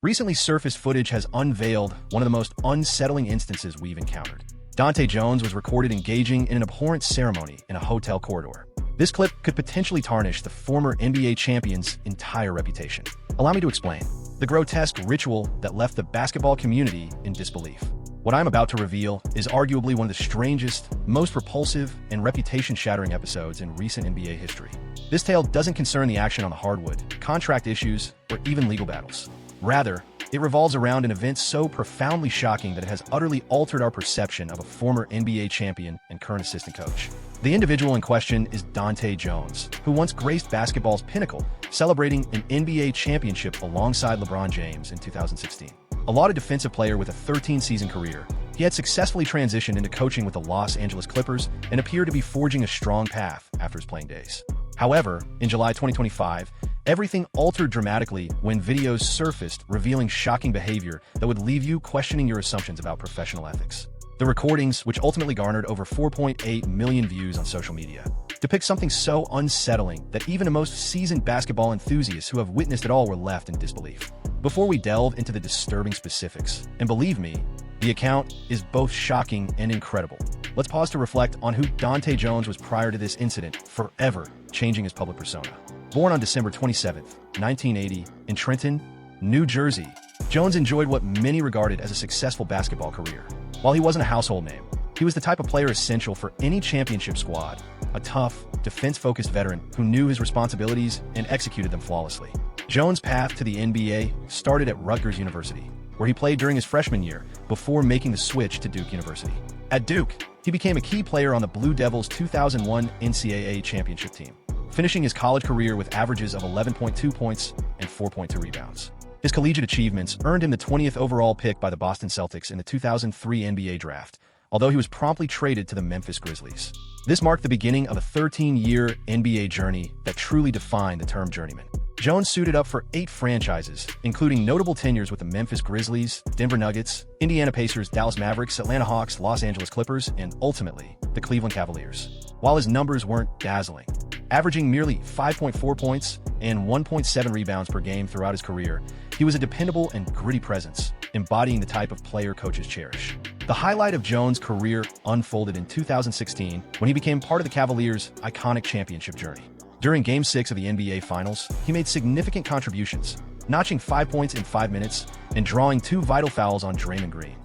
Recently surfaced footage has unveiled one of the most unsettling instances we've encountered. Dahte Jones was recorded engaging in an abhorrent ceremony in a hotel corridor. This clip could potentially tarnish the former NBA champion's entire reputation. Allow me to explain. The grotesque ritual that left the basketball community in disbelief. What I'm about to reveal is arguably one of the strangest, most repulsive, and reputation-shattering episodes in recent NBA history. This tale doesn't concern the action on the hardwood, contract issues, or even legal battles. Rather, it revolves around an event so profoundly shocking that it has utterly altered our perception of a former NBA champion and current assistant coach. The individual in question is Dahte Jones, who once graced basketball's pinnacle, celebrating an NBA championship alongside LeBron James in 2016. A lauded defensive player with a 13-season career, he had successfully transitioned into coaching with the Los Angeles Clippers and appeared to be forging a strong path after his playing days. However, in July 2025, everything altered dramatically when videos surfaced revealing shocking behavior that would leave you questioning your assumptions about professional ethics. The recordings, which ultimately garnered over 4.8 million views on social media, depict something so unsettling that even the most seasoned basketball enthusiasts who have witnessed it all were left in disbelief. Before we delve into the disturbing specifics, and believe me, the account is both shocking and incredible, let's pause to reflect on who Dahte Jones was prior to this incident, forever changing his public persona. Born on December 27, 1980, in Trenton, New Jersey, Jones enjoyed what many regarded as a successful basketball career. While he wasn't a household name, he was the type of player essential for any championship squad, a tough, defense-focused veteran who knew his responsibilities and executed them flawlessly. Jones' path to the NBA started at Rutgers University, where he played during his freshman year before making the switch to Duke University. At Duke, he became a key player on the Blue Devils' 2001 NCAA championship team, finishing his college career with averages of 11.2 points and 4.2 rebounds. His collegiate achievements earned him the 20th overall pick by the Boston Celtics in the 2003 NBA draft, although he was promptly traded to the Memphis Grizzlies. This marked the beginning of a 13-year NBA journey that truly defined the term journeyman. Jones suited up for 8 franchises, including notable tenures with the Memphis Grizzlies, Denver Nuggets, Indiana Pacers, Dallas Mavericks, Atlanta Hawks, Los Angeles Clippers, and ultimately, the Cleveland Cavaliers. While his numbers weren't dazzling, averaging merely 5.4 points and 1.7 rebounds per game throughout his career, he was a dependable and gritty presence, embodying the type of player coaches cherish. The highlight of Jones' career unfolded in 2016 when he became part of the Cavaliers' iconic championship journey. During Game 6 of the NBA Finals, he made significant contributions, notching 5 points in 5 minutes and drawing 2 vital fouls on Draymond Green,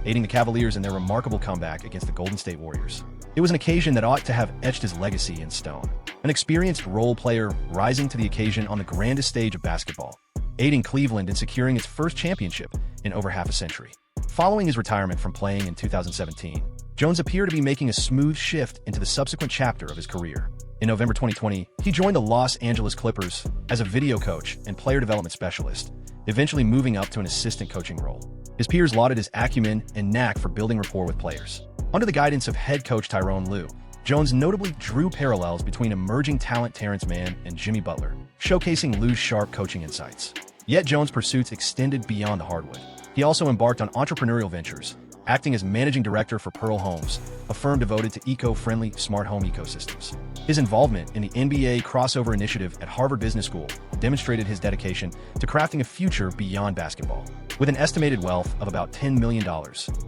aiding the Cavaliers in their remarkable comeback against the Golden State Warriors. It was an occasion that ought to have etched his legacy in stone. An experienced role player rising to the occasion on the grandest stage of basketball, aiding Cleveland in securing its first championship in over half a century. Following his retirement from playing in 2017, Jones appeared to be making a smooth shift into the subsequent chapter of his career. In November 2020, he joined the Los Angeles Clippers as a video coach and player development specialist, eventually moving up to an assistant coaching role. His peers lauded his acumen and knack for building rapport with players. Under the guidance of head coach Tyronn Lue, Jones notably drew parallels between emerging talent Terrence Mann and Jimmy Butler, showcasing Lue's sharp coaching insights. Yet Jones' pursuits extended beyond the hardwood. He also embarked on entrepreneurial ventures, acting as managing director for Pearl Homes, a firm devoted to eco-friendly smart home ecosystems. His involvement in the NBA crossover initiative at Harvard Business School demonstrated his dedication to crafting a future beyond basketball. With an estimated wealth of about $10 million,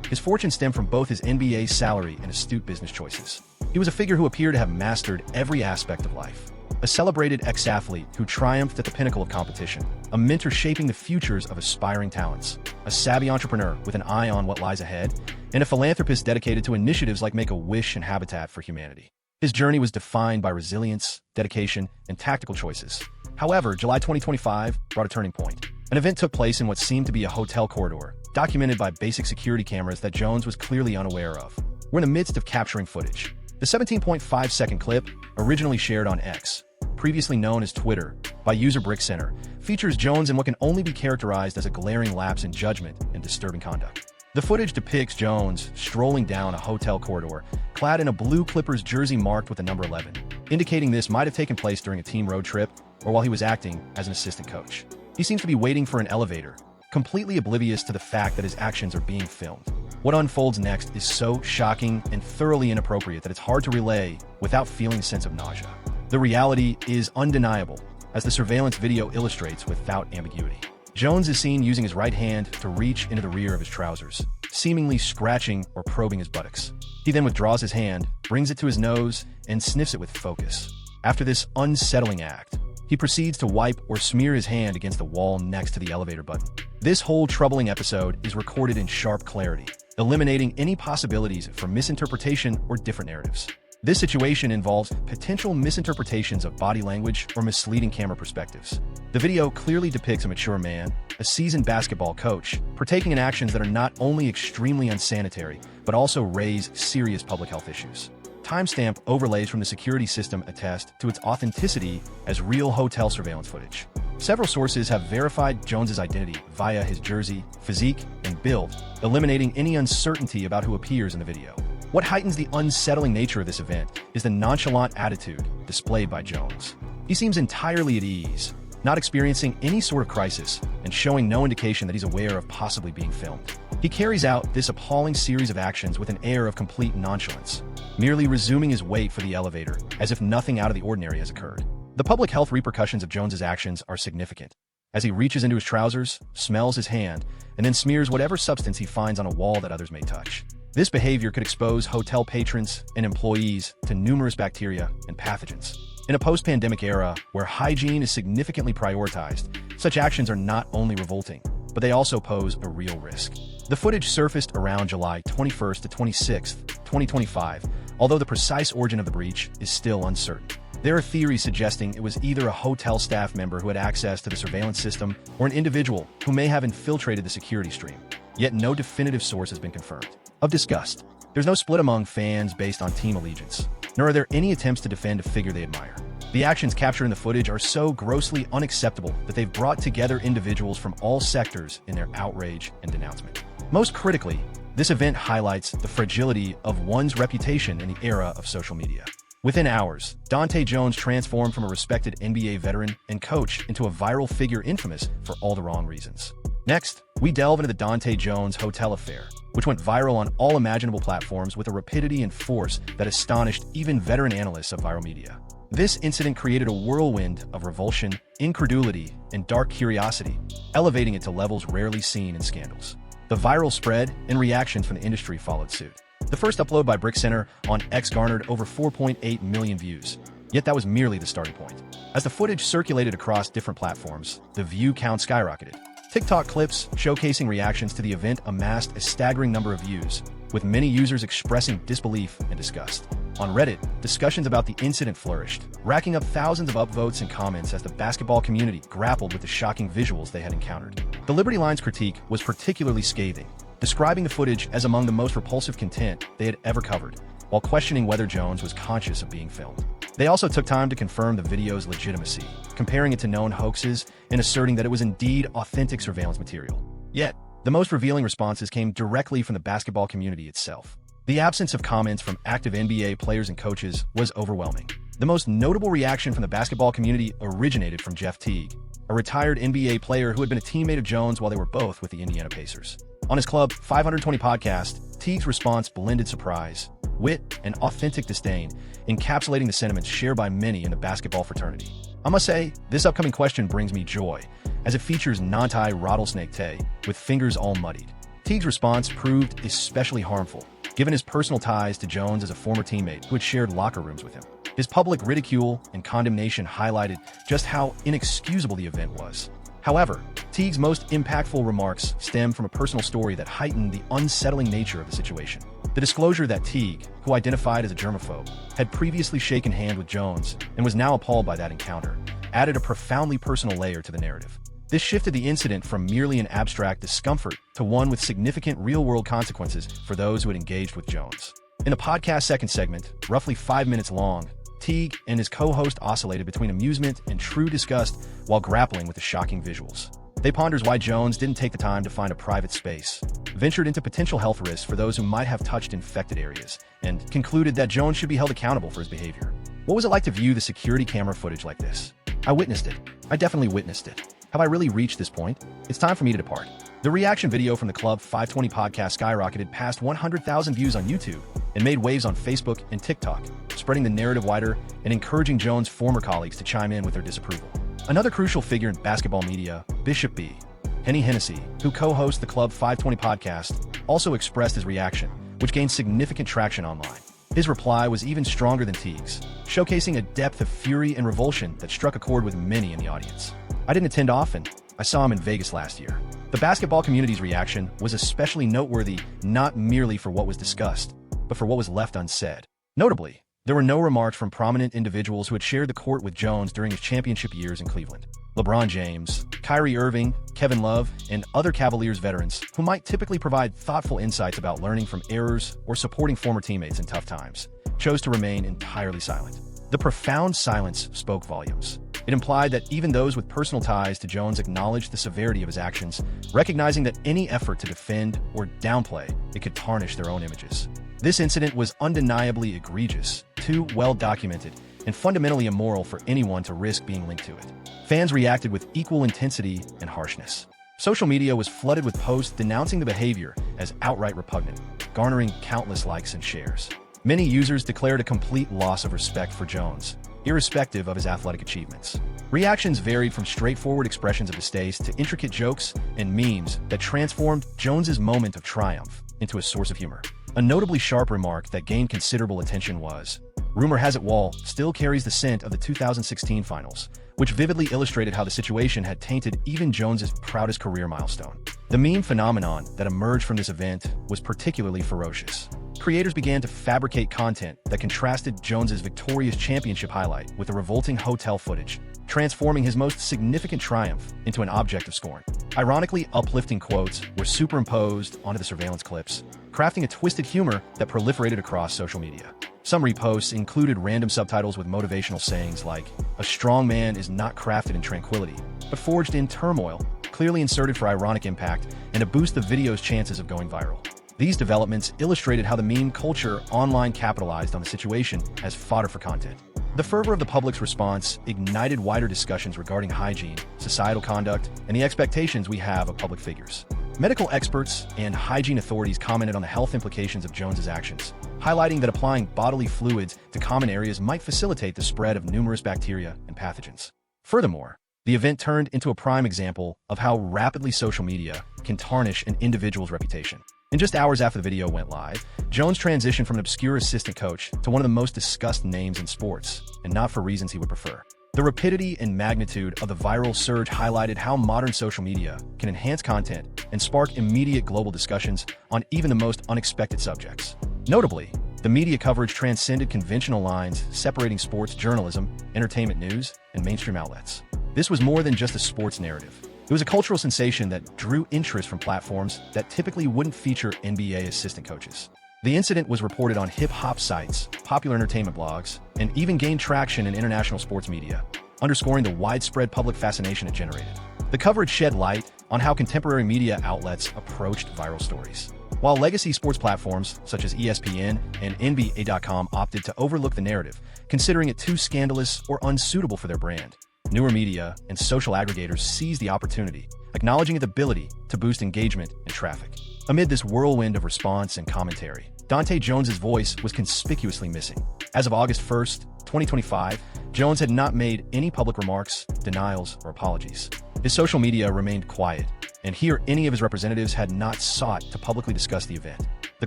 his fortune stemmed from both his NBA salary and astute business choices. He was a figure who appeared to have mastered every aspect of life. A celebrated ex-athlete who triumphed at the pinnacle of competition, a mentor shaping the futures of aspiring talents, a savvy entrepreneur with an eye on what lies ahead, and a philanthropist dedicated to initiatives like Make-A-Wish and Habitat for Humanity. His journey was defined by resilience, dedication, and tactical choices. However, July 2025 brought a turning point. An event took place in what seemed to be a hotel corridor, documented by basic security cameras that Jones was clearly unaware of. We're in the midst of capturing footage. The 17.5-second clip, originally shared on X, previously known as Twitter, by user Brick Center, features Jones in what can only be characterized as a glaring lapse in judgment and disturbing conduct. The footage depicts Jones strolling down a hotel corridor, clad in a blue Clippers jersey marked with the number 11, indicating this might have taken place during a team road trip or while he was acting as an assistant coach. He seems to be waiting for an elevator, completely oblivious to the fact that his actions are being filmed. What unfolds next is so shocking and thoroughly inappropriate that it's hard to relay without feeling a sense of nausea. The reality is undeniable, as the surveillance video illustrates without ambiguity. Jones is seen using his right hand to reach into the rear of his trousers, seemingly scratching or probing his buttocks. He then withdraws his hand, brings it to his nose, and sniffs it with focus. After this unsettling act, he proceeds to wipe or smear his hand against the wall next to the elevator button. This whole troubling episode is recorded in sharp clarity, eliminating any possibilities for misinterpretation or different narratives. This situation involves potential misinterpretations of body language or misleading camera perspectives. The video clearly depicts a mature man, a seasoned basketball coach, partaking in actions that are not only extremely unsanitary, but also raise serious public health issues. Timestamp overlays from the security system attest to its authenticity as real hotel surveillance footage. Several sources have verified Jones's identity via his jersey, physique, and build, eliminating any uncertainty about who appears in the video. What heightens the unsettling nature of this event is the nonchalant attitude displayed by Jones. He seems entirely at ease, not experiencing any sort of crisis, and showing no indication that he's aware of possibly being filmed. He carries out this appalling series of actions with an air of complete nonchalance, merely resuming his wait for the elevator as if nothing out of the ordinary has occurred. The public health repercussions of Jones's actions are significant, as he reaches into his trousers, smells his hand, and then smears whatever substance he finds on a wall that others may touch. This behavior could expose hotel patrons and employees to numerous bacteria and pathogens. In a post-pandemic era where hygiene is significantly prioritized, such actions are not only revolting, but they also pose a real risk. The footage surfaced around July 21st to 26th, 2025, although the precise origin of the breach is still uncertain. There are theories suggesting it was either a hotel staff member who had access to the surveillance system or an individual who may have infiltrated the security stream, yet no definitive source has been confirmed. Of disgust, there's no split among fans based on team allegiance, nor are there any attempts to defend a figure they admire. The actions captured in the footage are so grossly unacceptable that they've brought together individuals from all sectors in their outrage and denouncement. Most critically, this event highlights the fragility of one's reputation in the era of social media. Within hours, Dahte Jones transformed from a respected NBA veteran and coach into a viral figure infamous for all the wrong reasons. Next, we delve into the Dahte Jones hotel affair, which went viral on all imaginable platforms with a rapidity and force that astonished even veteran analysts of viral media. This incident created a whirlwind of revulsion, incredulity, and dark curiosity, elevating it to levels rarely seen in scandals. The viral spread and reactions from the industry followed suit. The first upload by Brick Center on X garnered over 4.8 million views, yet that was merely the starting point. As the footage circulated across different platforms, the view count skyrocketed. TikTok clips showcasing reactions to the event amassed a staggering number of views, with many users expressing disbelief and disgust. On Reddit, discussions about the incident flourished, racking up thousands of upvotes and comments as the basketball community grappled with the shocking visuals they had encountered. The Liberty Line's critique was particularly scathing, describing the footage as among the most repulsive content they had ever covered, while questioning whether Jones was conscious of being filmed. They also took time to confirm the video's legitimacy, comparing it to known hoaxes and asserting that it was indeed authentic surveillance material. Yet, the most revealing responses came directly from the basketball community itself. The absence of comments from active NBA players and coaches was overwhelming. The most notable reaction from the basketball community originated from Jeff Teague, a retired NBA player who had been a teammate of Jones while they were both with the Indiana Pacers. On his Club 520 podcast, Teague's response blended surprise, wit, and authentic disdain, encapsulating the sentiments shared by many in the basketball fraternity. I must say, this upcoming question brings me joy, as it features Nantai Rattlesnake Tay, with fingers all muddied. Teague's response proved especially harmful, given his personal ties to Jones as a former teammate who had shared locker rooms with him. His public ridicule and condemnation highlighted just how inexcusable the event was. However, Teague's most impactful remarks stem from a personal story that heightened the unsettling nature of the situation. The disclosure that Teague, who identified as a germaphobe, had previously shaken hands with Jones and was now appalled by that encounter, added a profoundly personal layer to the narrative. This shifted the incident from merely an abstract discomfort to one with significant real-world consequences for those who had engaged with Jones. In a podcast second segment, roughly 5 minutes long, Teague and his co-host oscillated between amusement and true disgust while grappling with the shocking visuals. They ponders why Jones didn't take the time to find a private space, ventured into potential health risks for those who might have touched infected areas, and concluded that Jones should be held accountable for his behavior. What was it like to view the security camera footage like this? I witnessed it. I definitely witnessed it. Have I really reached this point? It's time for me to depart. The reaction video from the Club 520 podcast skyrocketed past 100,000 views on YouTube and made waves on Facebook and TikTok, spreading the narrative wider and encouraging Jones' former colleagues to chime in with their disapproval. Another crucial figure in basketball media, Bishop B, Henny Hennessy, who co-hosts the Club 520 podcast, also expressed his reaction, which gained significant traction online. His reply was even stronger than Teague's, showcasing a depth of fury and revulsion that struck a chord with many in the audience. "I didn't attend often. I saw him in Vegas last year." The basketball community's reaction was especially noteworthy not merely for what was discussed, but for what was left unsaid. Notably, there were no remarks from prominent individuals who had shared the court with Jones during his championship years in Cleveland. LeBron James, Kyrie Irving, Kevin Love, and other Cavaliers veterans who might typically provide thoughtful insights about learning from errors or supporting former teammates in tough times, chose to remain entirely silent. The profound silence spoke volumes. It implied that even those with personal ties to Jones acknowledged the severity of his actions, recognizing that any effort to defend or downplay it could tarnish their own images. This incident was undeniably egregious, too well documented, and fundamentally immoral for anyone to risk being linked to it. Fans reacted with equal intensity and harshness. Social media was flooded with posts denouncing the behavior as outright repugnant, garnering countless likes and shares. Many users declared a complete loss of respect for Jones, irrespective of his athletic achievements. Reactions varied from straightforward expressions of distaste to intricate jokes and memes that transformed Jones's moment of triumph into a source of humor. A notably sharp remark that gained considerable attention was, "Rumor has it Wall still carries the scent of the 2016 finals," which vividly illustrated how the situation had tainted even Jones's proudest career milestone. The meme phenomenon that emerged from this event was particularly ferocious. Creators began to fabricate content that contrasted Jones's victorious championship highlight with the revolting hotel footage, transforming his most significant triumph into an object of scorn. Ironically, uplifting quotes were superimposed onto the surveillance clips, crafting a twisted humor that proliferated across social media. Some reposts included random subtitles with motivational sayings like, "A strong man is not crafted in tranquility, but forged in turmoil," clearly inserted for ironic impact and to boost the video's chances of going viral. These developments illustrated how the meme culture online capitalized on the situation as fodder for content. The fervor of the public's response ignited wider discussions regarding hygiene, societal conduct, and the expectations we have of public figures. Medical experts and hygiene authorities commented on the health implications of Jones's actions, highlighting that applying bodily fluids to common areas might facilitate the spread of numerous bacteria and pathogens. Furthermore, the event turned into a prime example of how rapidly social media can tarnish an individual's reputation. In just hours after the video went live, Jones transitioned from an obscure assistant coach to one of the most discussed names in sports, and not for reasons he would prefer. The rapidity and magnitude of the viral surge highlighted how modern social media can enhance content and spark immediate global discussions on even the most unexpected subjects. Notably, the media coverage transcended conventional lines separating sports journalism, entertainment news, and mainstream outlets. This was more than just a sports narrative. It was a cultural sensation that drew interest from platforms that typically wouldn't feature NBA assistant coaches. The incident was reported on hip-hop sites, popular entertainment blogs, and even gained traction in international sports media, underscoring the widespread public fascination it generated. The coverage shed light on how contemporary media outlets approached viral stories. While legacy sports platforms such as ESPN and NBA.com opted to overlook the narrative, considering it too scandalous or unsuitable for their brand, newer media and social aggregators seized the opportunity, acknowledging its ability to boost engagement and traffic. Amid this whirlwind of response and commentary, Dahte Jones's voice was conspicuously missing. As of August 1st, 2025, Jones had not made any public remarks, denials, or apologies. His social media remained quiet, and he or any of his representatives had not sought to publicly discuss the event. The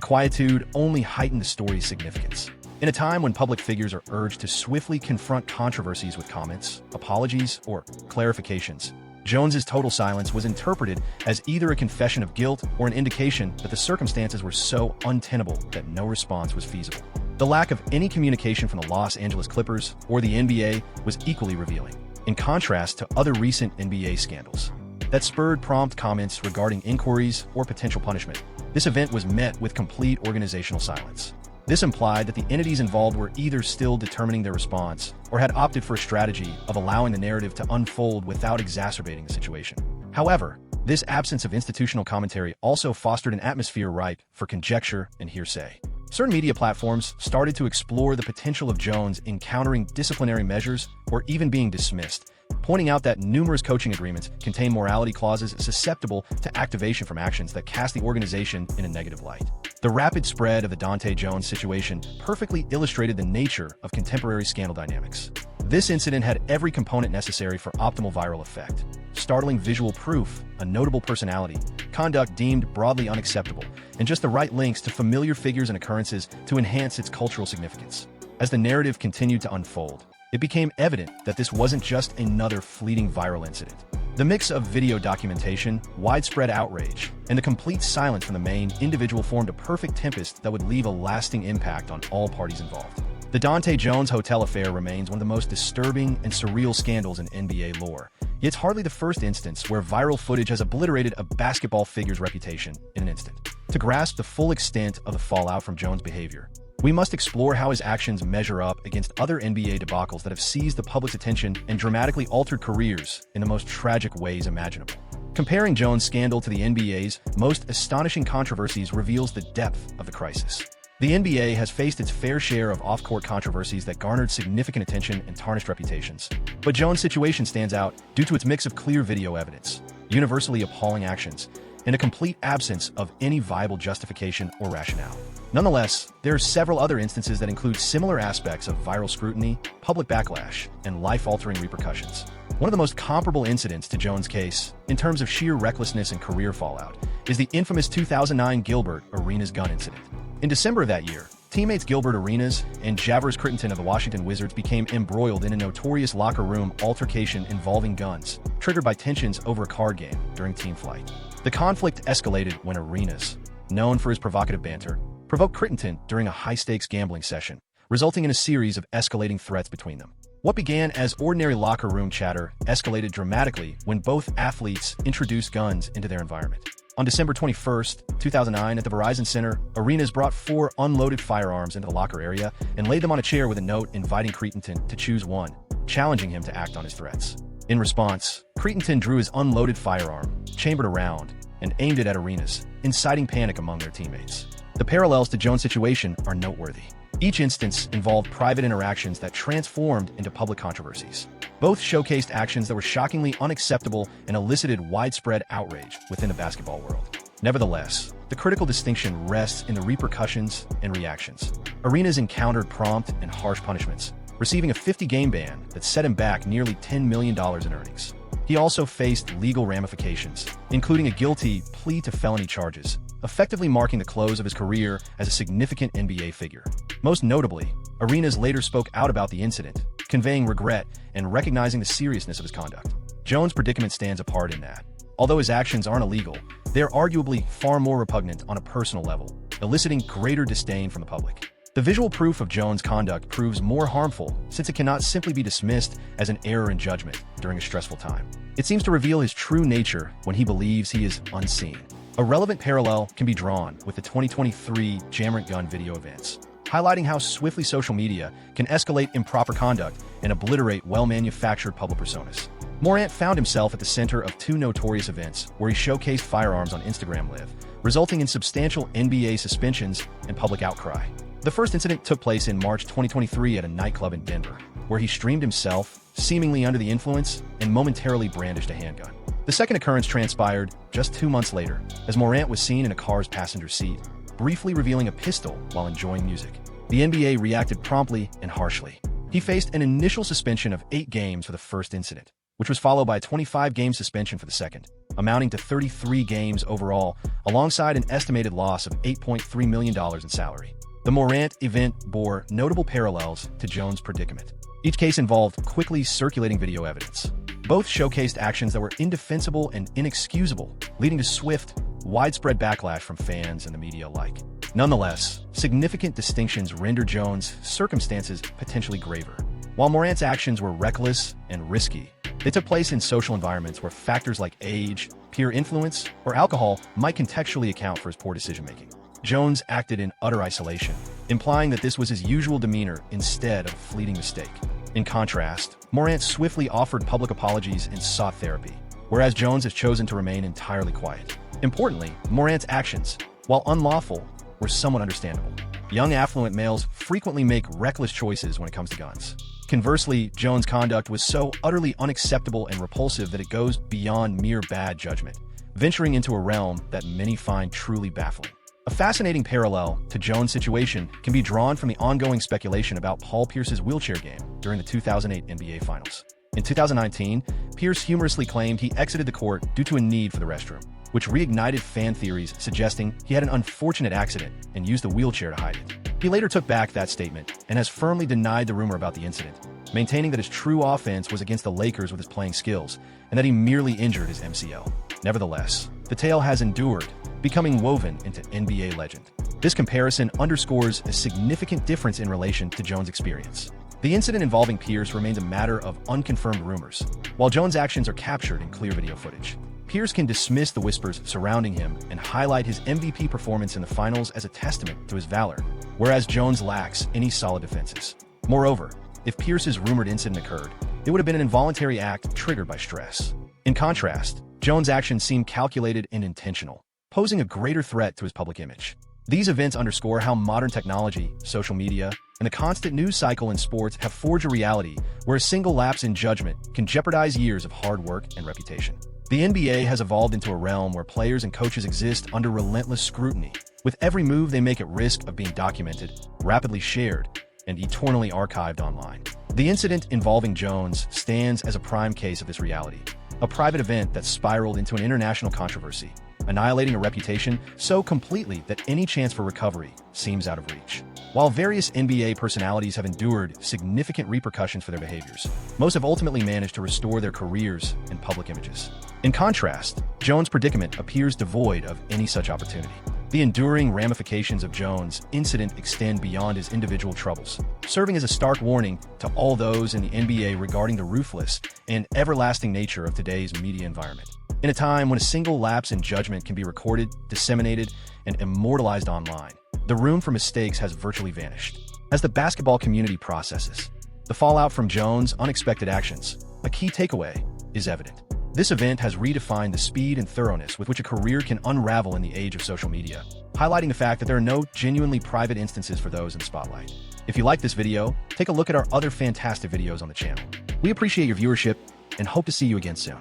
quietude only heightened the story's significance. In a time when public figures are urged to swiftly confront controversies with comments, apologies, or clarifications, Jones's total silence was interpreted as either a confession of guilt or an indication that the circumstances were so untenable that no response was feasible. The lack of any communication from the Los Angeles Clippers or the NBA was equally revealing, in contrast to other recent NBA scandals that spurred prompt comments regarding inquiries or potential punishment. This event was met with complete organizational silence. This implied that the entities involved were either still determining their response or had opted for a strategy of allowing the narrative to unfold without exacerbating the situation. However, this absence of institutional commentary also fostered an atmosphere ripe for conjecture and hearsay. Certain media platforms started to explore the potential of Jones encountering disciplinary measures or even being dismissed, pointing out that numerous coaching agreements contain morality clauses susceptible to activation from actions that cast the organization in a negative light. The rapid spread of the Dahte Jones situation perfectly illustrated the nature of contemporary scandal dynamics. This incident had every component necessary for optimal viral effect. startling visual proof, a notable personality, conduct deemed broadly unacceptable, and just the right links to familiar figures and occurrences to enhance its cultural significance. As the narrative continued to unfold, it became evident that this wasn't just another fleeting viral incident. The mix of video documentation, widespread outrage, and the complete silence from the main individual formed a perfect tempest that would leave a lasting impact on all parties involved. The Dahte Jones hotel affair remains one of the most disturbing and surreal scandals in NBA lore. Yet it's hardly the first instance where viral footage has obliterated a basketball figure's reputation in an instant. To grasp the full extent of the fallout from Jones' behavior, we must explore how his actions measure up against other NBA debacles that have seized the public's attention and dramatically altered careers in the most tragic ways imaginable. Comparing Jones' scandal to the NBA's most astonishing controversies reveals the depth of the crisis. The NBA has faced its fair share of off-court controversies that garnered significant attention and tarnished reputations. But Jones' situation stands out due to its mix of clear video evidence, universally appalling actions, and a complete absence of any viable justification or rationale. Nonetheless, there are several other instances that include similar aspects of viral scrutiny, public backlash, and life-altering repercussions. One of the most comparable incidents to Jones' case, in terms of sheer recklessness and career fallout, is the infamous 2009 Gilbert Arenas gun incident. In December of that year, teammates Gilbert Arenas and Javers Crittenton of the Washington Wizards became embroiled in a notorious locker room altercation involving guns, triggered by tensions over a card game during team flight. The conflict escalated when Arenas, known for his provocative banter, provoked Crittenton during a high-stakes gambling session, resulting in a series of escalating threats between them. What began as ordinary locker room chatter escalated dramatically when both athletes introduced guns into their environment. On December 21, 2009, at the Verizon Center, Arenas brought 4 unloaded firearms into the locker area and laid them on a chair with a note inviting Crittenton to choose one, challenging him to act on his threats. In response, Crittenton drew his unloaded firearm, chambered a round, and aimed it at Arenas, inciting panic among their teammates. The parallels to Jones' situation are noteworthy. Each instance involved private interactions that transformed into public controversies. Both showcased actions that were shockingly unacceptable and elicited widespread outrage within the basketball world. Nevertheless, the critical distinction rests in the repercussions and reactions. Arenas encountered prompt and harsh punishments, receiving a 50-game ban that set him back nearly $10 million in earnings. He also faced legal ramifications, including a guilty plea to felony charges, effectively marking the close of his career as a significant NBA figure. Most notably, Arenas later spoke out about the incident, conveying regret and recognizing the seriousness of his conduct. Jones' predicament stands apart in that, although his actions aren't illegal, they're arguably far more repugnant on a personal level, eliciting greater disdain from the public. The visual proof of Jones' conduct proves more harmful since it cannot simply be dismissed as an error in judgment during a stressful time. It seems to reveal his true nature when he believes he is unseen. A relevant parallel can be drawn with the 2023 Jammerant gun video events, highlighting how swiftly social media can escalate improper conduct and obliterate well-manufactured public personas. Morant found himself at the center of 2 notorious events where he showcased firearms on Instagram Live, resulting in substantial NBA suspensions and public outcry. The first incident took place in March 2023 at a nightclub in Denver, where he streamed himself, seemingly under the influence, and momentarily brandished a handgun. The second occurrence transpired just 2 months later, as Morant was seen in a car's passenger seat, briefly revealing a pistol while enjoying music. The NBA reacted promptly and harshly. He faced an initial suspension of 8 games for the first incident, which was followed by a 25-game suspension for the second, amounting to 33 games overall, alongside an estimated loss of $8.3 million in salary. The Morant event bore notable parallels to Jones' predicament. Each case involved quickly circulating video evidence. Both showcased actions that were indefensible and inexcusable, leading to swift, widespread backlash from fans and the media alike. Nonetheless, significant distinctions render Jones' circumstances potentially graver. While Morant's actions were reckless and risky, they took place in social environments where factors like age, peer influence, or alcohol might contextually account for his poor decision-making. Jones acted in utter isolation, implying that this was his usual demeanor instead of a fleeting mistake. In contrast, Morant swiftly offered public apologies and sought therapy, whereas Jones has chosen to remain entirely quiet. Importantly, Morant's actions, while unlawful, were somewhat understandable. Young affluent males frequently make reckless choices when it comes to guns. Conversely, Jones' conduct was so utterly unacceptable and repulsive that it goes beyond mere bad judgment, venturing into a realm that many find truly baffling. A fascinating parallel to Jones' situation can be drawn from the ongoing speculation about Paul Pierce's wheelchair game during the 2008 NBA Finals. In 2019, Pierce humorously claimed he exited the court due to a need for the restroom, which reignited fan theories suggesting he had an unfortunate accident and used a wheelchair to hide it. He later took back that statement and has firmly denied the rumor about the incident, maintaining that his true offense was against the Lakers with his playing skills and that he merely injured his MCL. Nevertheless, the tale has endured, becoming woven into NBA legend. This comparison underscores a significant difference in relation to Jones' experience. The incident involving Pierce remains a matter of unconfirmed rumors, while Jones' actions are captured in clear video footage. Pierce can dismiss the whispers surrounding him and highlight his MVP performance in the finals as a testament to his valor, whereas Jones lacks any solid defenses. Moreover, if Pierce's rumored incident occurred, it would have been an involuntary act triggered by stress. In contrast, Jones' actions seem calculated and intentional, posing a greater threat to his public image. These events underscore how modern technology, social media, and the constant news cycle in sports have forged a reality where a single lapse in judgment can jeopardize years of hard work and reputation. The NBA has evolved into a realm where players and coaches exist under relentless scrutiny, with every move they make at risk of being documented, rapidly shared, and eternally archived online. The incident involving Jones stands as a prime case of this reality, a private event that spiraled into an international controversy, annihilating a reputation so completely that any chance for recovery seems out of reach. While various NBA personalities have endured significant repercussions for their behaviors, most have ultimately managed to restore their careers and public images. In contrast, Jones' predicament appears devoid of any such opportunity. The enduring ramifications of Jones' incident extend beyond his individual troubles, serving as a stark warning to all those in the NBA regarding the ruthless and everlasting nature of today's media environment. In a time when a single lapse in judgment can be recorded, disseminated, and immortalized online, the room for mistakes has virtually vanished. As the basketball community processes the fallout from Jones' unexpected actions, a key takeaway is evident. This event has redefined the speed and thoroughness with which a career can unravel in the age of social media, highlighting the fact that there are no genuinely private instances for those in the spotlight. If you like this video, take a look at our other fantastic videos on the channel. We appreciate your viewership and hope to see you again soon.